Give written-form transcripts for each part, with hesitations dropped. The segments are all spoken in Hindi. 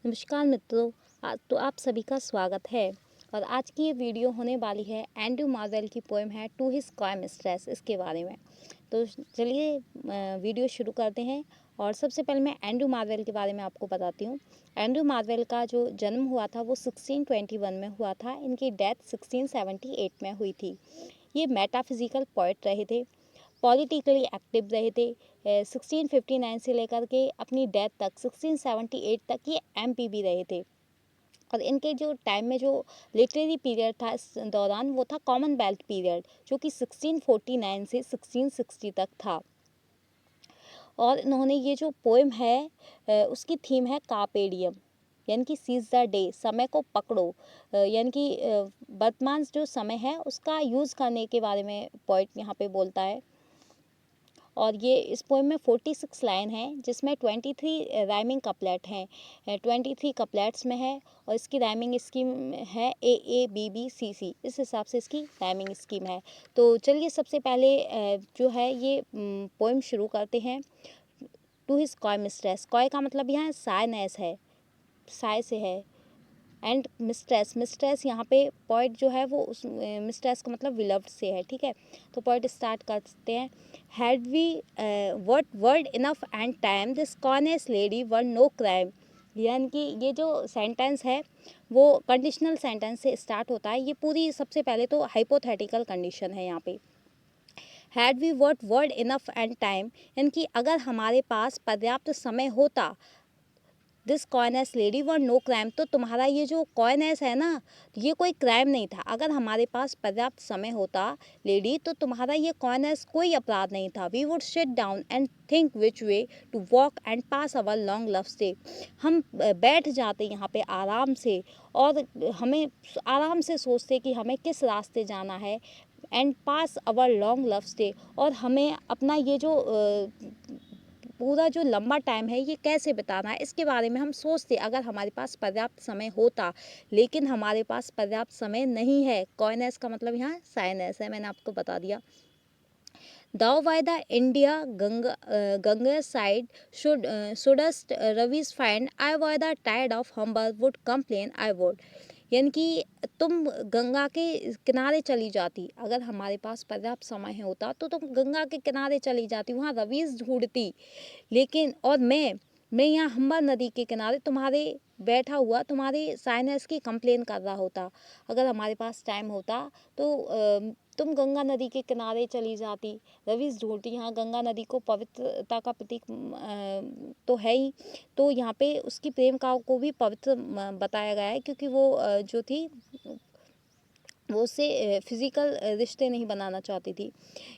नमस्कार मित्रों। तो आप सभी का स्वागत है और आज की ये वीडियो होने वाली है एंड्रू मार्वेल की पोएम है टू हिज कॉय मिस्ट्रेस, इसके बारे में। तो चलिए वीडियो शुरू करते हैं। और सबसे पहले मैं एंड्रू मार्वेल के बारे में आपको बताती हूँ। एंड्रू मार्वेल का जो जन्म हुआ था वो 1621 में हुआ था। इनकी डेथ 1678 में हुई थी। ये मेटाफिजिकल पोएट रहे थे, पॉलिटिकली एक्टिव रहे थे। 1659 से लेकर के अपनी डेथ तक 1678 तक ये एमपी भी रहे थे। और इनके जो टाइम में जो लिटरेरी पीरियड था इस दौरान वो था कॉमनवेल्थ पीरियड, जो कि 1649 से 1660 तक था। और इन्होंने ये जो पोएम है उसकी थीम है कार्पेडियम, यानी कि सीज द डे, समय को पकड़ो। यानी कि वर्तमान जो समय है उसका यूज़ करने के बारे में पोएट यहाँ पे बोलता है। और ये इस पोएम में 46 लाइन है, जिसमें 23 राइमिंग कपलेट हैं। 23 कपलेट्स में है। और इसकी राइमिंग स्कीम है AABBCC, इस हिसाब से इसकी राइमिंग स्कीम है। तो चलिए सबसे पहले जो है ये पोएम शुरू करते हैं। To his coy mistress, coy का मतलब यहाँ सायनेस है, साय से है। एंड मिस्ट्रेस, मिस्ट्रेस यहाँ पे पोइट जो है वो उस मिस्ट्रेस का मतलब विलव्ड से है, ठीक है। तो पोइट स्टार्ट करते हैं। Had we what world enough and time this coyness lady were no crime. यानी कि ये जो सेंटेंस है वो कंडीशनल सेंटेंस से स्टार्ट होता है। ये पूरी सबसे पहले तो हाइपोथेटिकल कंडीशन है यहाँ पे। Had we what world enough and time, यानी कि अगर हमारे पास पर्याप्त समय होता, this coyness lady were no crime, तो तुम्हारा ये जो कॉइनेस है ना, ये कोई क्राइम नहीं था। अगर हमारे पास पर्याप्त समय होता लेडी, तो तुम्हारा ये कॉइनेस कोई अपराध नहीं था। We would sit down and think which way to walk and pass our long love's day. हम बैठ जाते यहाँ पे आराम से और हमें आराम से सोचते कि हमें किस रास्ते जाना है। And pass our long love's stay, और हमें अपना ये जो पूरा जो लंबा टाइम है ये कैसे बिताना है, इसके बारे में हम सोचते अगर हमारे पास पर्याप्त समय होता। लेकिन हमारे पास पर्याप्त समय नहीं है। कॉइनेस का मतलब यहाँ साइनेस है, मैंने आपको बता दिया। Thou by the India Ganga side shouldst Ravi's find, I by the tide of humber would complain I would। यानी कि तुम गंगा के किनारे चली जाती, अगर हमारे पास पर्याप्त समय होता तो तुम गंगा के किनारे चली जाती, वहाँ रवीज ढूंढती। लेकिन और मैं यहाँ हम्बर नदी के किनारे तुम्हारे बैठा हुआ तुम्हारी साइनेस की कंप्लेन कर रहा होता। अगर हमारे पास टाइम होता तो तुम गंगा नदी के किनारे चली जाती, रवीज ढूंढती। यहाँ गंगा नदी को पवित्रता का प्रतीक तो है ही। तो यहाँ पे उसकी प्रेम का को भी पवित्र बताया गया है, क्योंकि वो जो थी वो उससे फिजिकल रिश्ते नहीं बनाना चाहती थी।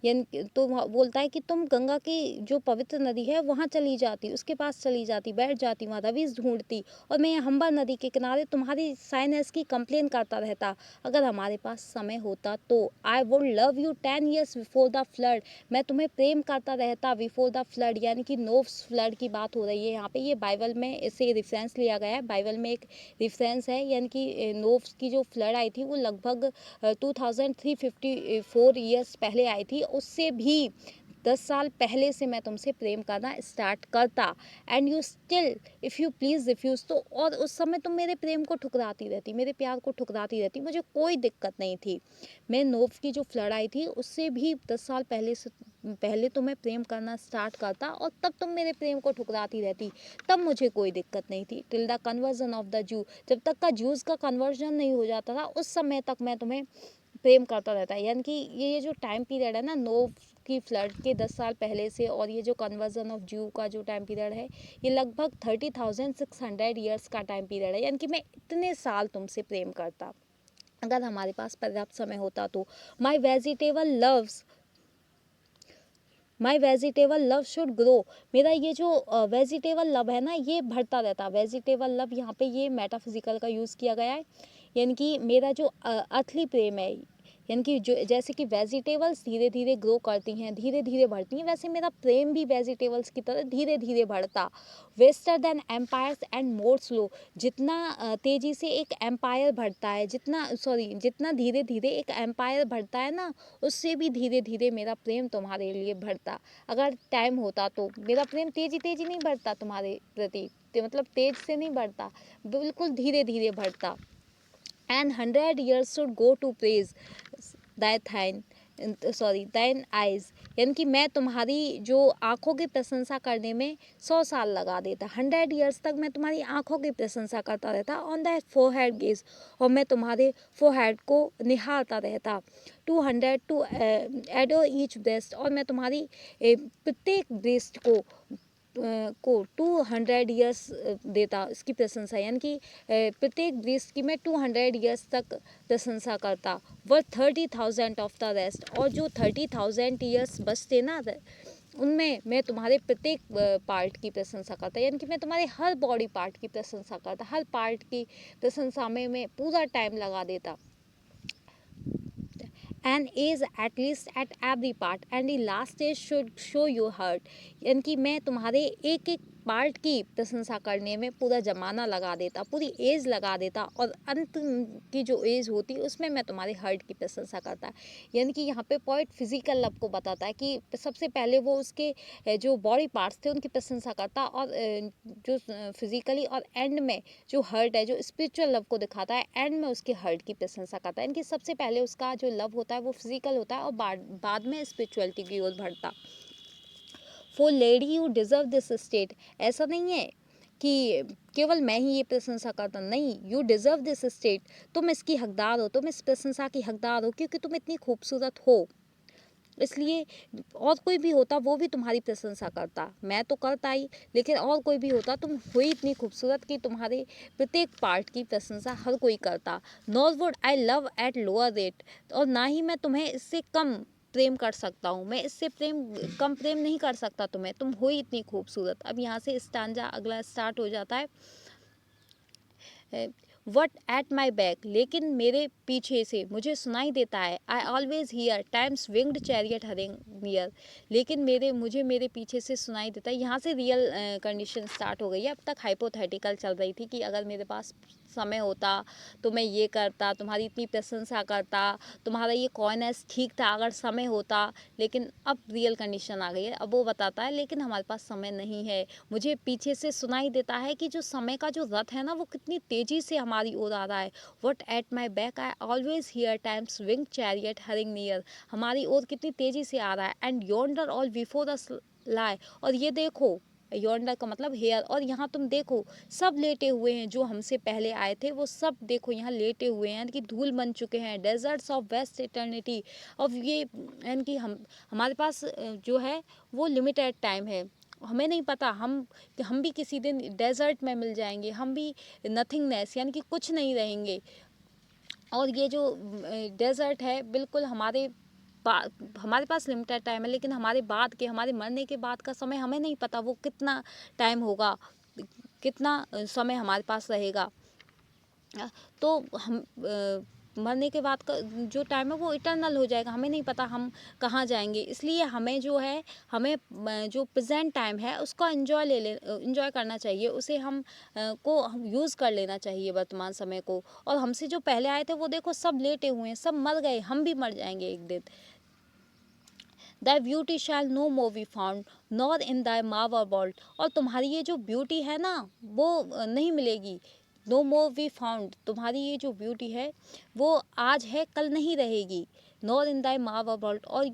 यानी तो बोलता है कि तुम गंगा की जो पवित्र नदी है वहाँ चली जाती, उसके पास चली जाती, बैठ जाती, वहाँ रवीज ढूंढती, और मैं हम्बर नदी के किनारे तुम्हारी साइनेस की कंप्लेन करता रहता अगर हमारे पास समय होता तो। I would love you 10 years before the flood, मैं तुम्हें प्रेम करता रहता बिफोर द फ्लड, यानी कि नोव्स फ्लड की बात हो रही है यहाँ पे। ये बाइबल में इसे रेफरेंस लिया गया है, बाइबल में एक रेफरेंस है। यानी कि नोव्स की जो फ्लड आई थी वो लगभग 2354 ईयर्स पहले आई थी। उससे भी 10 साल पहले से मैं तुमसे प्रेम करना स्टार्ट करता। And you still if you please refuse, तो और उस समय तुम मेरे प्रेम को ठुकराती रहती, मेरे प्यार को ठुकराती रहती, मुझे कोई दिक्कत नहीं थी। मैं नोव की जो फ्लड आई थी उससे भी 10 साल पहले तो मैं प्रेम करना स्टार्ट करता, और तब तुम मेरे प्रेम को ठुकराती रहती, तब मुझे कोई दिक्कत नहीं थी। Till the conversion of the zoo, जब तक का जूस का कन्वर्जन नहीं हो जाता था उस समय तक मैं तुम्हें प्रेम करता रहता है। यानी कि ये जो टाइम पीरियड है ना नोव की फ्लड के 10 साल पहले से, और ये जो कन्वर्जन ऑफ जू का जो टाइम पीरियड है ये लगभग 30,600 ईयर्स का टाइम पीरियड है। यानी कि मैं इतने साल तुमसे प्रेम करता अगर हमारे पास पर्याप्त समय होता तो। माई वेजिटेबल लव शुड ग्रो, मेरा ये जो वेजिटेबल लव है ना ये बढ़ता रहता। वेजिटेबल लव यहाँ पे ये मेटाफिजिकल का यूज़ किया गया है। यानी कि मेरा जो अर्थली प्रेम है, यानी कि जो जैसे कि वेजिटेबल्स धीरे धीरे ग्रो करती हैं, धीरे धीरे बढ़ती हैं, वैसे मेरा प्रेम भी वेजिटेबल्स की तरह धीरे धीरे बढ़ता। Vaster than empires and more slow, जितना तेजी से एक एम्पायर बढ़ता है, जितना धीरे धीरे एक एम्पायर बढ़ता है ना, उससे भी धीरे धीरे मेरा प्रेम तुम्हारे लिए बढ़ता। अगर टाइम होता तो मेरा प्रेम तेजी तेजी नहीं बढ़ता तुम्हारे प्रति, मतलब तेज से नहीं बढ़ता, बिल्कुल धीरे धीरे बढ़ता। And 100 years should go to praise thine eyes, यानी कि मैं तुम्हारी जो आँखों की प्रशंसा करने में 100 साल लगा देता। 100 years तक मैं तुम्हारी आँखों की प्रशंसा करता रहता। ऑन दैट फोरहेड गेज, और मैं तुम्हारे फोरहेड को निहारता रहता। 200 टू एडो ईच ब्रेस्ट, और मैं तुम्हारी प्रत्येक ब्रेस्ट को 200 years देता इसकी प्रशंसा, यानी कि प्रत्येक ब्रेस्ट की मैं 200 years तक प्रशंसा करता। वर्थ 30,000 ऑफ द रेस्ट, और जो 30,000 years बचते ना उनमें मैं तुम्हारे प्रत्येक पार्ट की प्रशंसा करता, यानी कि मैं तुम्हारे हर बॉडी पार्ट की प्रशंसा करता, हर पार्ट की प्रशंसा में मैं पूरा टाइम लगा देता। And age at least at every part and the last age should show your heart, यानी कि मैं तुम्हारे एक एक पार्ट की प्रशंसा करने में पूरा ज़माना लगा देता, पूरी एज लगा देता, और अंत की जो एज होती उसमें मैं तुम्हारे हर्ट की प्रशंसा करता। यानी कि यहाँ पे पॉइंट फिजिकल लव को बताता है कि सबसे पहले वो उसके जो बॉडी पार्ट्स थे उनकी प्रशंसा करता, और जो फिजिकली, और एंड में जो हर्ट है, जो स्पिरिचुअल लव को दिखाता है, एंड में उसके हर्ट की प्रशंसा करता है। यानी कि सबसे पहले उसका जो लव होता है वो फिजिकल होता है, और बाद में स्पिरिचुअलिटी की ओर बढ़ता। For lady you deserve this state, ऐसा नहीं है कि केवल मैं ही ये प्रशंसा करता, नहीं, यू डिजर्व दिस स्टेट, तुम इसकी हकदार हो, तुम इस प्रशंसा की हकदार हो, क्योंकि तुम इतनी खूबसूरत हो, इसलिए। और कोई भी होता वो भी तुम्हारी प्रशंसा करता, मैं तो करता ही, लेकिन और कोई भी होता, तुम हुई इतनी खूबसूरत कि तुम्हारे प्रत्येक पार्ट की प्रशंसा हर कोई करता। Nor would I love at lower rate, और ना ही मैं तुम्हें इससे कम प्रेम कर सकता हूँ, मैं इससे कम प्रेम नहीं कर सकता तुम्हें, तुम हो ही इतनी खूबसूरत। अब यहाँ से स्टांजा अगला स्टार्ट हो जाता है। वट एट माई बैक, लेकिन मेरे पीछे से मुझे सुनाई देता है। आई always hear times winged chariot hurrying near, लेकिन मुझे मेरे पीछे से सुनाई देता है। यहाँ से रियल कंडीशन स्टार्ट हो गई है। अब तक हाइपोथेटिकल चल रही थी कि अगर मेरे पास समय होता तो मैं ये करता, तुम्हारी इतनी प्रशंसा करता, तुम्हारा ये कॉइनेस ठीक था अगर समय होता, लेकिन अब रियल कंडीशन आ गई है। अब वो बताता है लेकिन हमारे पास समय नहीं है, मुझे पीछे से सुनाई देता है कि जो समय का जो रथ है ना वो कितनी तेज़ी से हमारी ओर आ रहा है। But at my back I always hear times विंग चैरियट हरिंग नियर, हमारी ओर कितनी तेज़ी से आ रहा है। And yonder all before us lie, और ये देखो, योंडर का मतलब हेयर, और यहाँ तुम देखो सब लेटे हुए हैं, जो हमसे पहले आए थे वो सब देखो यहाँ लेटे हुए हैं, यानी कि धूल बन चुके हैं। डेजर्ट्स ऑफ वेस्ट इटर्निटी, और ये यानी कि हमारे पास जो है वो लिमिटेड टाइम है, हमें नहीं पता हम भी किसी दिन डेजर्ट में मिल जाएंगे, हम भी नथिंगनेस यानी कि कुछ नहीं रहेंगे। और ये जो डेजर्ट है बिल्कुल हमारे पास लिमिटेड टाइम है, लेकिन हमारे मरने के बाद का समय हमें नहीं पता वो कितना टाइम होगा, कितना समय हमारे पास रहेगा। तो हम मरने के बाद का जो टाइम है वो इटर्नल हो जाएगा, हमें नहीं पता हम कहाँ जाएंगे। इसलिए हमें जो प्रेजेंट टाइम है उसका एंजॉय करना चाहिए, उसे हम यूज़ कर लेना चाहिए वर्तमान समय को। और हमसे जो पहले आए थे वो देखो सब लेटे हुए हैं, सब मर गए, हम भी मर जाएंगे एक दिन। Thy beauty shall no more be found, nor in thy marble vault, और तुम्हारी ये जो ब्यूटी है ना वो नहीं मिलेगी। नो मोर बी फाउंड, तुम्हारी ये जो ब्यूटी है वो आज है कल नहीं रहेगी। Nor in thy marble vault, और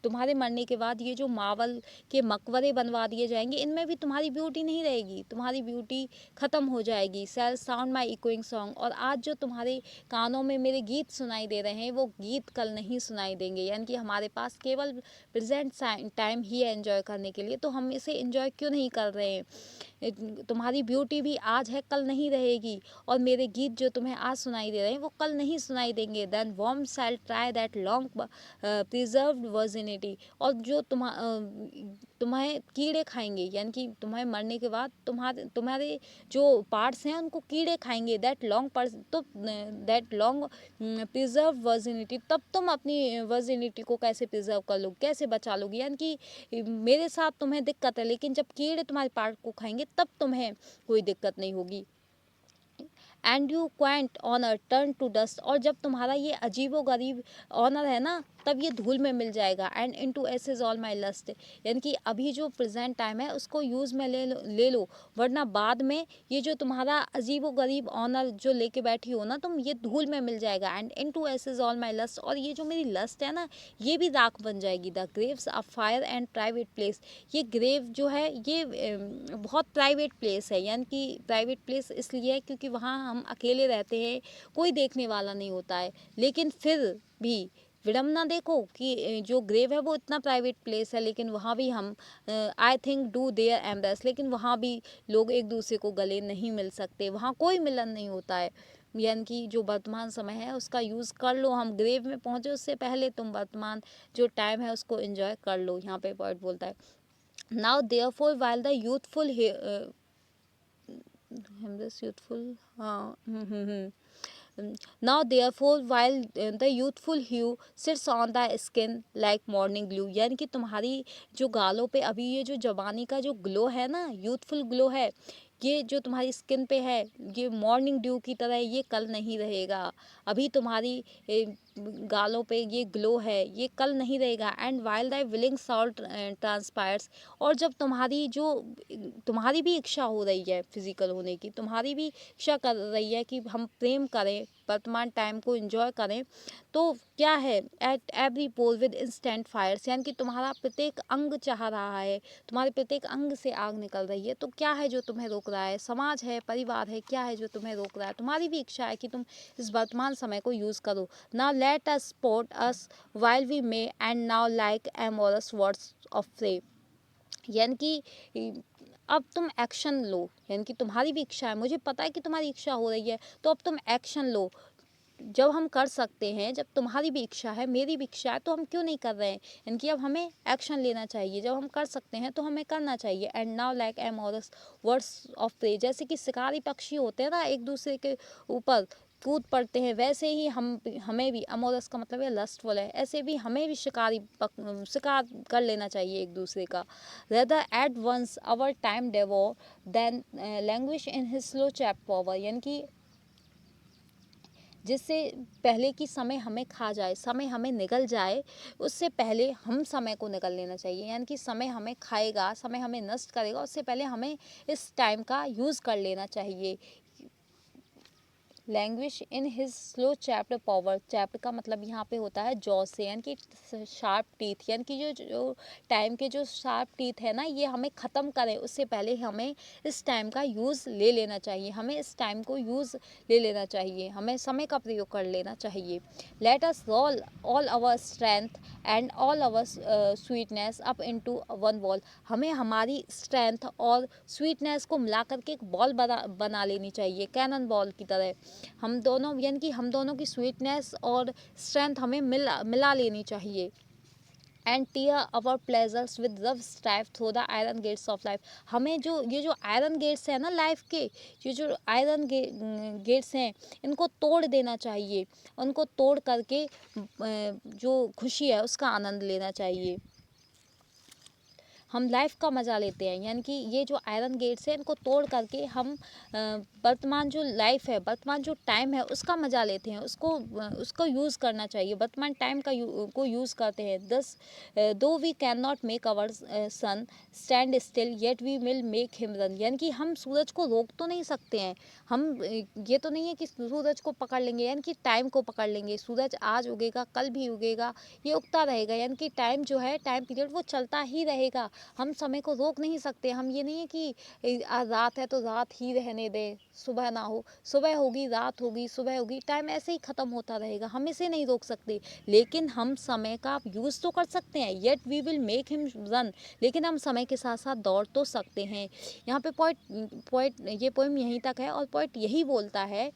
तुम्हारे मरने के बाद ये जो मार्बल के मकबरे बनवा दिए जाएंगे इनमें भी तुम्हारी ब्यूटी नहीं रहेगी, तुम्हारी ब्यूटी ख़त्म हो जाएगी। सेल साउंड माई इकोइंग सॉन्ग, और आज जो तुम्हारे कानों में मेरे गीत सुनाई दे रहे हैं वो गीत कल नहीं सुनाई देंगे। यानी कि हमारे पास केवल प्रेजेंट टाइम ही है एंजॉय करने के लिए, तो हम इसे एंजॉय क्यों नहीं कर रहे हैं। तुम्हारी ब्यूटी भी आज है कल नहीं रहेगी, और मेरे गीत जो तुम्हें आज सुनाई दे रहे हैं वो कल नहीं सुनाई देंगे। Then worm shall try that long preserved virgin virginity, और जो तुम्हें कीड़े खाएंगे, यानी कि तुम्हें मरने के बाद तुम्हारे जो पार्ट्स हैं उनको कीड़े खाएंगे, दैट लॉन्ग प्रिजर्व वर्जिनिटी, तब तुम अपनी वर्जिनिटी को कैसे प्रिजर्व कर लोगे, कैसे बचा लोगे। यानी कि मेरे साथ तुम्हें दिक्कत है, लेकिन जब कीड़े तुम्हारे पार्ट को खाएंगे तब तुम्हें कोई दिक्कत नहीं होगी। And you quaint honour turn to dust, और जब तुम्हारा ये अजीबो गरीब ऑनर है ना, तब ये धूल में मिल जाएगा। And into ashes all my lust, यानी कि अभी जो प्रेजेंट टाइम है उसको यूज़ में ले लो, वरना बाद में ये जो तुम्हारा अजीबो गरीब ऑनर जो लेके बैठी हो ना तुम, ये धूल में मिल जाएगा। And into ashes all my lust, और ये जो मेरी लस्ट है ना, ये भी राख बन जाएगी। The Graves of fire and private place, ये ग्रेव जो है ये बहुत प्राइवेट प्लेस है, यानी कि प्राइवेट प्लेस इसलिए है क्योंकि वहाँ हम अकेले रहते हैं, कोई देखने वाला नहीं होता है। लेकिन फिर भी विडम्बना देखो कि जो ग्रेव है वो इतना प्राइवेट प्लेस है, लेकिन वहाँ भी हम I think do their embrace, लेकिन वहाँ भी लोग एक दूसरे को गले नहीं मिल सकते, वहाँ कोई मिलन नहीं होता है। यानी कि जो वर्तमान समय है उसका यूज़ कर लो, हम ग्रेव में पहुँचे उससे पहले तुम वर्तमान जो टाइम है उसको एंजॉय कर लो, यहाँ पे पॉइंट बोलता है। Now therefore while the youthful Now therefore while the youthful hue sits on the skin like morning glue, यानी कि तुम्हारी जो गालों पे अभी ये जो जवानी का जो ग्लो है ना, यूथफुल ग्लो है, ये जो तुम्हारी स्किन पे है, ये मॉर्निंग ड्यू की तरह ये कल नहीं रहेगा। अभी तुम्हारी गालों पे ये ग्लो है, ये कल नहीं रहेगा। And while the willing soul transpires, और जब तुम्हारी भी इच्छा हो रही है फिजिकल होने की, तुम्हारी भी इच्छा कर रही है कि हम प्रेम करें, वर्तमान टाइम को एंजॉय करें, तो क्या है, at every pore with instant fires, यानी कि तुम्हारा प्रत्येक अंग चाह रहा है, तुम्हारे प्रत्येक अंग से आग निकल रही है, तो क्या है जो तुम्हें रोक रहा है, समाज है, परिवार है, क्या है जो तुम्हें रोक रहा है। तुम्हारी भी इच्छा है कि तुम इस वर्तमान समय को यूज़ करो। Now let us sport us while we may and now like amorous words of prey, यानी कि अब तुम एक्शन लो, यानी कि तुम्हारी भी इच्छा है, मुझे पता है कि तुम्हारी इच्छा हो रही है, तो अब तुम एक्शन लो। जब हम कर सकते हैं, जब तुम्हारी भी इच्छा है, मेरी भी इच्छा है, तो हम क्यों नहीं कर रहे हैं, यानी कि अब हमें एक्शन लेना चाहिए। जब हम कर सकते हैं तो हमें करना चाहिए। And now like amorous words of prey, जैसे कि शिकारी पक्षी होते हैं ना, एक दूसरे के ऊपर कूद पड़ते हैं, वैसे ही हमें भी, अमोरस का मतलब है लस्टफुल है, ऐसे भी हमें भी शिकार कर लेना चाहिए एक दूसरे का। Rather at once our time devour than languish in his slow chapped power, यानी कि जिससे पहले कि समय हमें खा जाए, समय हमें निगल जाए, उससे पहले हम समय को निगल लेना चाहिए। यानी कि समय हमें खाएगा, समय हमें नष्ट करेगा, उससे पहले हमें इस टाइम का यूज़ कर लेना चाहिए। Language in his slow चैप्ट power, चैप्ट का मतलब यहाँ पे होता है जॉ से, यानी कि शार्प टीथ, यानी कि जो टाइम के जो शार्प टीथ है ना, ये हमें ख़त्म करें उससे पहले हमें इस टाइम का यूज़ ले लेना चाहिए, हमें इस टाइम को यूज़ ले लेना चाहिए, हमें समय का प्रयोग कर लेना चाहिए। Let us roll all our strength and all our sweetness up into one ball, हमें हमारी स्ट्रेंथ और स्वीटनेस को मिला करके एक बॉल बना लेनी चाहिए, कैनन बॉल की तरह। हम दोनों, यानी कि हम दोनों की स्वीटनेस और स्ट्रेंथ हमें मिला लेनी चाहिए। And tear our pleasures with rough strife through the iron gates of life, हमें ये जो आयरन गेट्स है ना लाइफ के, ये जो आयरन गेट्स हैं, इनको तोड़ देना चाहिए, उनको तोड़ करके जो खुशी है उसका आनंद लेना चाहिए, हम लाइफ का मज़ा लेते हैं। यानी कि ये जो आयरन गेट्स है इनको तोड़ करके हम वर्तमान जो लाइफ है, वर्तमान जो टाइम है उसका मज़ा लेते हैं, उसको यूज़ करना चाहिए, वर्तमान टाइम को यूज़ करते हैं। Thus though we can not make our sun stand still yet we will make him run, यानी कि हम सूरज को रोक तो नहीं सकते हैं, हम ये तो नहीं है कि सूरज को पकड़ लेंगे, यानी कि टाइम को पकड़ लेंगे, सूरज आज उगेगा, कल भी उगेगा, ये उगता रहेगा, यानी कि टाइम जो है, टाइम पीरियड वो चलता ही रहेगा। हम समय को रोक नहीं सकते। हम ये नहीं है कि आज रात है तो रात ही रहने दें, सुबह ना हो, सुबह होगी, रात होगी, सुबह होगी, टाइम ऐसे ही ख़त्म होता रहेगा। हम इसे नहीं रोक सकते, लेकिन हम समय का यूज़ तो कर सकते हैं। Yet we will make him run, लेकिन हम समय के साथ साथ दौड़ तो सकते हैं। यहाँ पे पॉइंट पॉइंट ये पोएम यहीं तक है, और पॉइंट यही बोलता है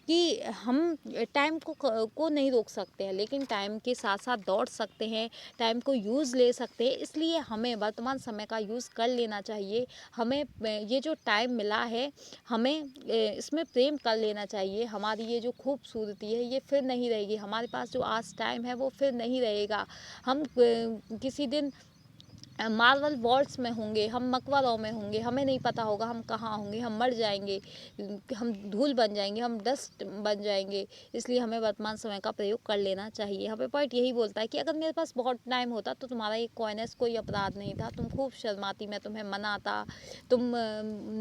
कि हम टाइम को नहीं रोक सकते हैं, लेकिन टाइम के साथ साथ दौड़ सकते हैं, टाइम को यूज़ ले सकते हैं। इसलिए हमें वर्तमान समय का यूज़ कर लेना चाहिए। हमें ये जो टाइम मिला है, हमें इसमें प्रेम कर लेना चाहिए। हमारी ये जो खूबसूरती है ये फिर नहीं रहेगी। हमारे पास जो आज टाइम है वो फिर नहीं रहेगा। हम किसी दिन मार्वल वॉर्स में होंगे, हम मकबरों में होंगे, हमें नहीं पता होगा हम कहाँ होंगे, हम मर जाएंगे, हम धूल बन जाएंगे, हम डस्ट बन जाएंगे। इसलिए हमें वर्तमान समय का प्रयोग कर लेना चाहिए। हमें पॉइंट यही बोलता है कि अगर मेरे पास बहुत टाइम होता तो तुम्हारा ये कॉइनेस कोई अपराध नहीं था। तुम खूब शर्माती, मैं तुम्हें मनाता, तुम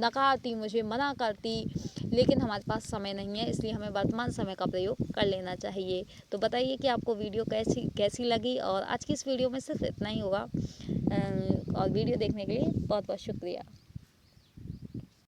नकारती, मुझे मना करती, लेकिन हमारे पास समय नहीं है, इसलिए हमें वर्तमान समय का प्रयोग कर लेना चाहिए। तो बताइए कि आपको वीडियो कैसी कैसी लगी, और आज की इस वीडियो में सिर्फ इतना ही होगा। और वीडियो देखने के लिए बहुत बहुत शुक्रिया।